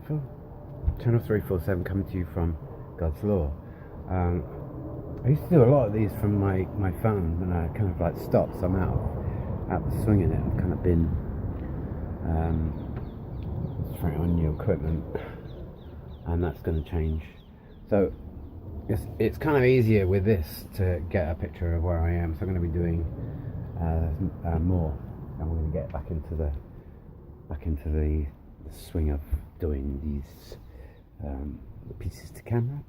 Lefu, channel 347, coming to you from God's Law. I used to do a lot of these from my phone, and I kind of like stopped, so I'm out the swing in it. I've kind of been trying on new equipment, and that's going to change. So it's kind of easier with this to get a picture of where I am, so I'm going to be doing more, and we're going to get back into the swing of doing these pieces to camera,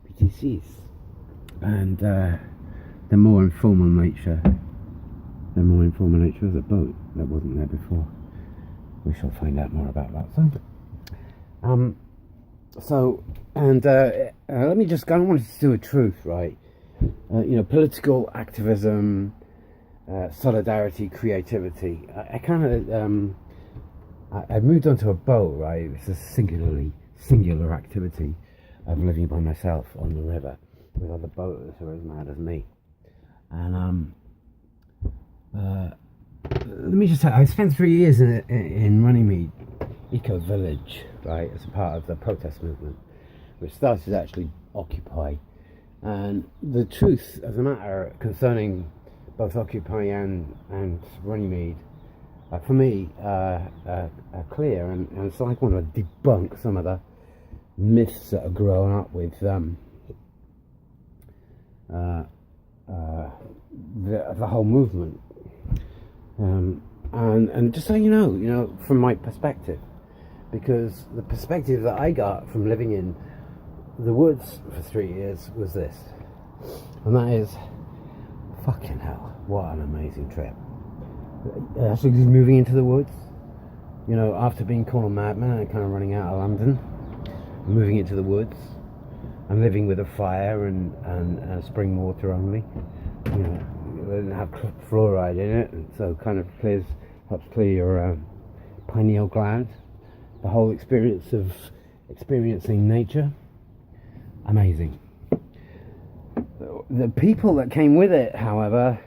PTCs, and they're more informal nature. They're more informal nature as a boat that wasn't there before. We shall find out more about that soon. Let me just go. I wanted to do a truth, right? Political activism, solidarity, creativity. I moved onto a boat, right? It's a singular activity of living by myself on the river with other boaters who are as mad as me. And let me just say, I spent 3 years in Runnymede Eco Village, right, as a part of the protest movement, which started actually Occupy. And the truth of the matter concerning both Occupy and Runnymede, for me, are clear, and so I want to debunk some of the myths that are growing up with the whole movement. And just so you know, from my perspective, because the perspective that I got from living in the woods for 3 years was this, and that is, fucking hell, what an amazing trip. Actually moving into the woods, after being called a madman and kind of running out of London, moving into the woods and living with a fire and spring water only, it doesn't have fluoride in it, and so kind of helps clear your pineal gland. The whole experience of experiencing nature, amazing. The people that came with it, however,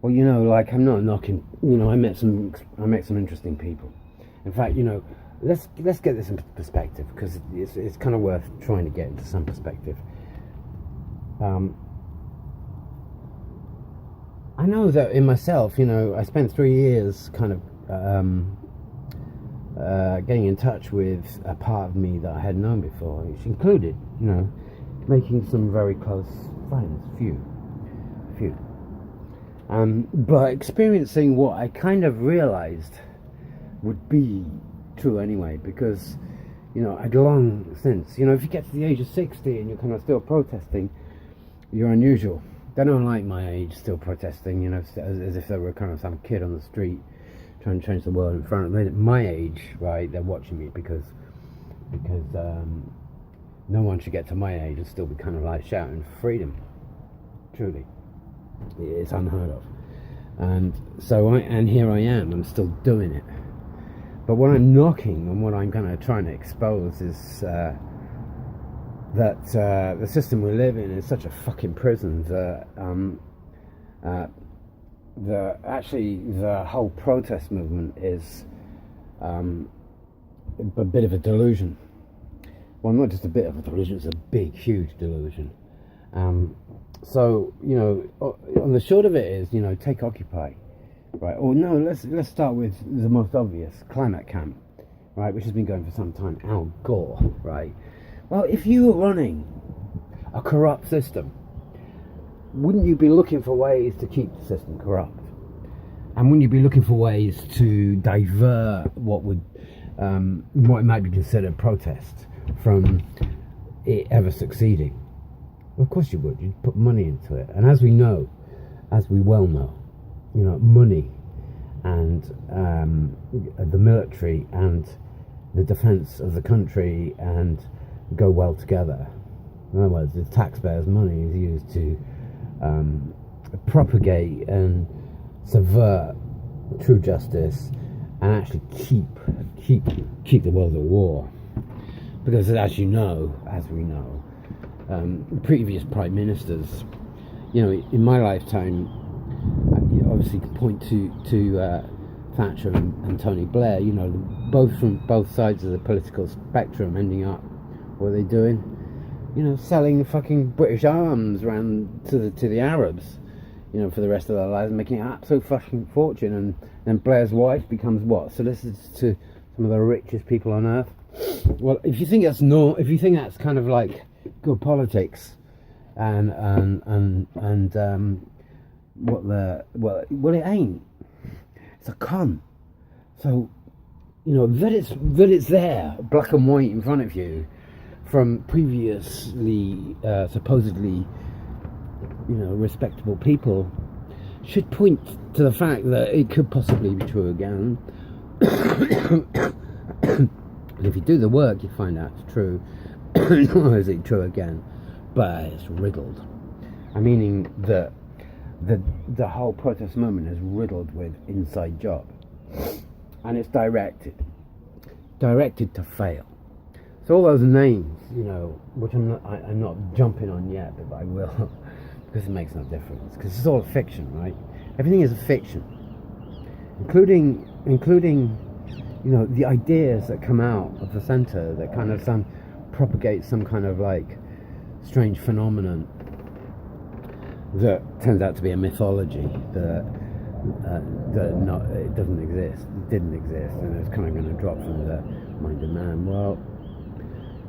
well, I'm not knocking. I met some interesting people. In fact, let's get this in perspective, because it's kind of worth trying to get into some perspective. I know that in myself, I spent 3 years kind of getting in touch with a part of me that I had known before, which included, making some very close friends, few. But experiencing what I kind of realized would be true anyway, because, I'd long since, if you get to the age of 60 and you're kind of still protesting, you're unusual. They don't like my age still protesting, as if they were kind of some kid on the street trying to change the world in front of them. My age, right, they're watching me because no one should get to my age and still be kind of like shouting for freedom. Truly. It's unheard of. And so here I am, I'm still doing it. But what I'm knocking and what I'm kind of trying to expose is that the system we live in is such a fucking prison that the whole protest movement is a bit of a delusion. Well, not just a bit of a delusion, it's a big, huge delusion. So, on the short of it is, take Occupy, right? Or no, let's start with the most obvious, climate camp, right? Which has been going for some time, Al Gore, right? Well, if you were running a corrupt system, wouldn't you be looking for ways to keep the system corrupt? And wouldn't you be looking for ways to divert what might be considered protest from it ever succeeding? Of course you would. You'd put money into it. And as we well know, money and the military and the defence of the country and go well together. In other words, the taxpayers' money is used to propagate and subvert true justice and actually keep the world at war. Because as we know, previous prime ministers, in my lifetime, obviously can point to Thatcher and Tony Blair, you know, both from both sides of the political spectrum, ending up, what are they doing? You know, selling fucking British arms around to the Arabs, you know, for the rest of their lives, making an absolute fucking fortune. And then Blair's wife becomes what? Solicitor to some of the richest people on earth. Well, if you think that's if you think that's kind of like good politics, well, it ain't. It's a con. So, you know, that it's there, black and white in front of you, from previously supposedly, you know, respectable people, should point to the fact that it could possibly be true again. And if you do the work, you find out it's true. Nor is it true again, but it's riddled. I'm meaning that the whole protest movement is riddled with inside job, and it's directed to fail. So all those names, you know, which I'm not jumping on yet, but I will, because it makes no difference, because it's all a fiction, right? Everything is a fiction, including you know, the ideas that come out of the centre that kind of propagate some kind of like strange phenomenon that turns out to be a mythology that it didn't exist, and it's kind of going to drop from the mind of man. Well,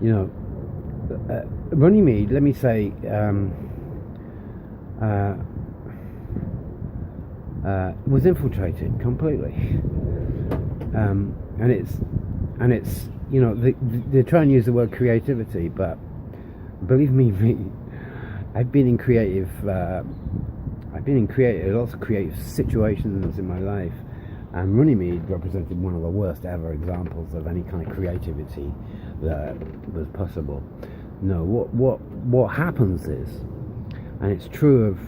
you know, Runnymede, let me say, was infiltrated completely, and it's you know, they try and use the word creativity, but believe me, I've been in lots of creative situations in my life, and Runnymede represented one of the worst ever examples of any kind of creativity that was possible. No, what happens is, and it's true of,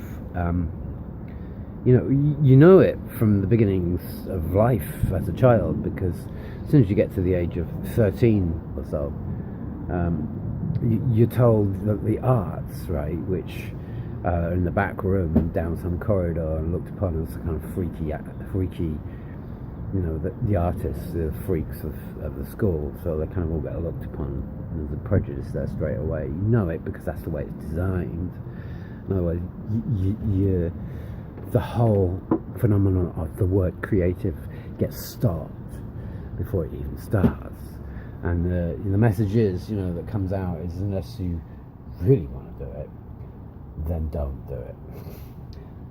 you know it from the beginnings of life as a child, because as soon as you get to the age of 13 or so, you're told that the arts, right, which are in the back room and down some corridor and looked upon as kind of freaky, you know, the artists, the freaks of the school, so they kind of all get looked upon. There's a prejudice there straight away. You know it because that's the way it's designed. In other words, the whole phenomenon of the word creative gets stopped before it even starts. And the message is, you know, that comes out is, unless you really want to do it, then don't do it.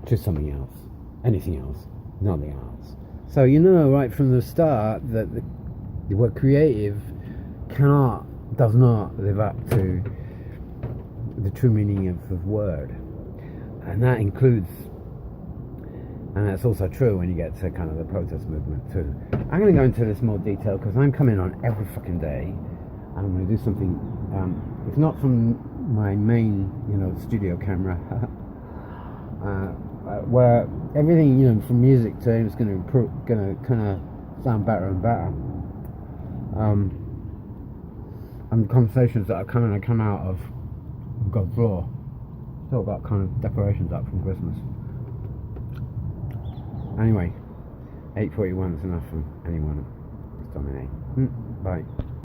Choose something else, anything else, nothing else. So you know right from the start that the word creative does not live up to the true meaning of the word, and that includes. And that's also true when you get to kind of the protest movement too. I'm going to go into this more detail because I'm coming on every fucking day, and I'm going to do something. It's not from my main, you know, studio camera, where everything, you know, from music to it's going to kind of sound better and better. And the conversations that come out of God's law talk about kind of decorations up from Christmas. Anyway, 8:41 is enough for anyone. It's dominate. Bye.